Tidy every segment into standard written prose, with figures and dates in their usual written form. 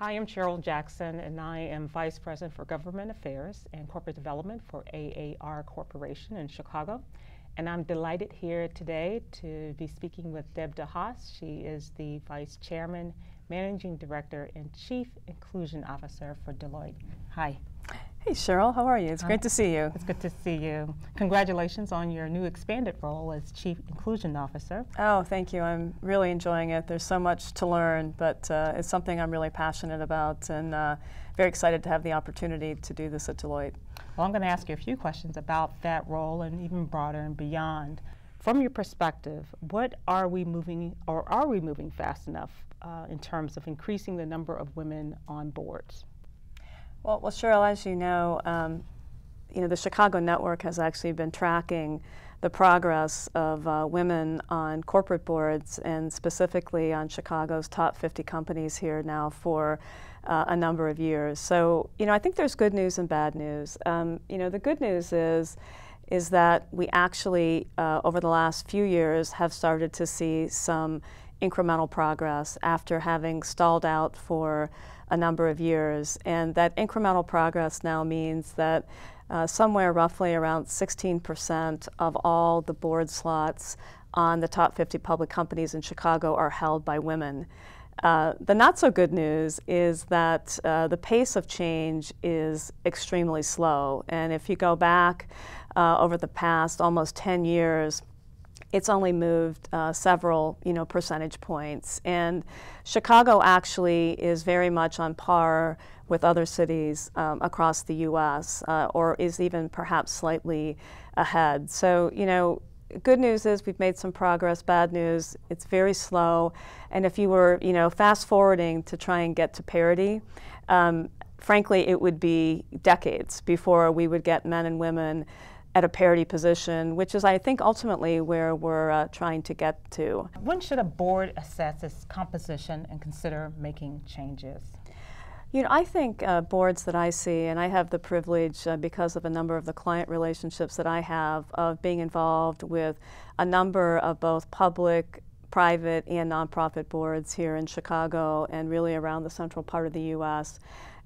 Hi, I'm Cheryl Jackson, and I am Vice President for Government Affairs and Corporate Development for AAR Corporation in Chicago. And I'm delighted here today to be speaking with Deb DeHass. She is the Vice Chairman, Managing Director, and Chief Inclusion Officer for Deloitte. Hi. Hey Cheryl, how are you? It's great to see you. It's good to see you. Congratulations on your new expanded role as Chief Inclusion Officer. Oh, thank you. I'm really enjoying it. There's so much to learn, but it's something I'm really passionate about and very excited to have the opportunity to do this at Deloitte. Well, I'm going to ask you a few questions about that role and even broader and beyond. From your perspective, what are we moving fast enough in terms of increasing the number of women on boards? Well, Cheryl, as you know, the Chicago network has actually been tracking the progress of women on corporate boards and specifically on Chicago's top 50 companies here now for a number of years. So, I think there's good news and bad news. The good news is that we actually, over the last few years, have started to see some incremental progress after having stalled out for a number of years. And that incremental progress now means that somewhere roughly around 16% of all the board slots on the top 50 public companies in Chicago are held by women. The not so good news is that the pace of change is extremely slow. And if you go back over the past almost 10 years, it's only moved several, percentage points. And Chicago actually is very much on par with other cities across the U.S., or is even perhaps slightly ahead. So, good news is we've made some progress. Bad news, it's very slow. And if you were, fast forwarding to try and get to parity, frankly, it would be decades before we would get men and women at a parity position, which is, I think, ultimately where we're trying to get to. When should a board assess its composition and consider making changes? I think boards that I see, and I have the privilege because of a number of the client relationships that I have of being involved with a number of both public, private, and nonprofit boards here in Chicago and really around the central part of the U.S.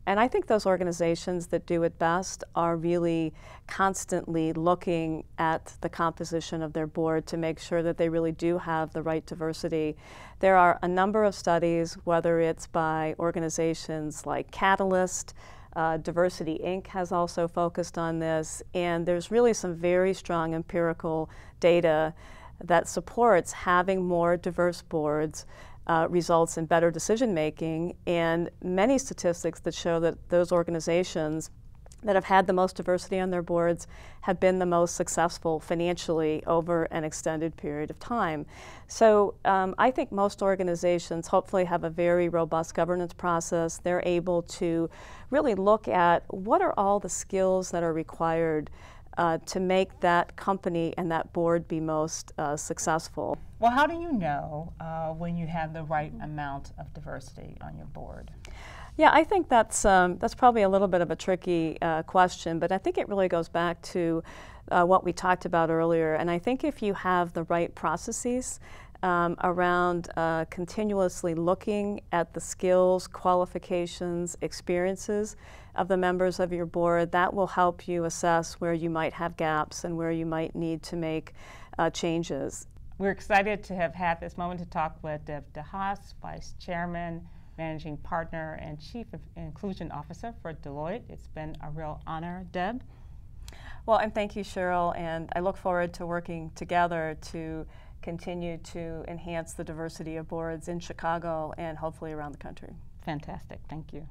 And I think those organizations that do it best are really constantly looking at the composition of their board to make sure that they really do have the right diversity. There are a number of studies, whether it's by organizations like Catalyst, Diversity Inc. has also focused on this, and there's really some very strong empirical data that supports having more diverse boards results in better decision making, and many statistics that show that those organizations that have had the most diversity on their boards have been the most successful financially over an extended period of time. So I think most organizations hopefully have a very robust governance process. They're able to really look at what are all the skills that are required to make that company and that board be most successful. Well, how do you know when you have the right amount of diversity on your board? Yeah, I think that's probably a little bit of a tricky question, but I think it really goes back to what we talked about earlier. And I think if you have the right processes around continuously looking at the skills, qualifications, experiences of the members of your board, that will help you assess where you might have gaps and where you might need to make changes. We're excited to have had this moment to talk with Deb DeHass, Vice Chairman, Managing Partner, and Chief Inclusion Officer for Deloitte. It's been a real honor, Deb. Well, and thank you, Cheryl, and I look forward to working together to continue to enhance the diversity of boards in Chicago and hopefully around the country. Fantastic. Thank you.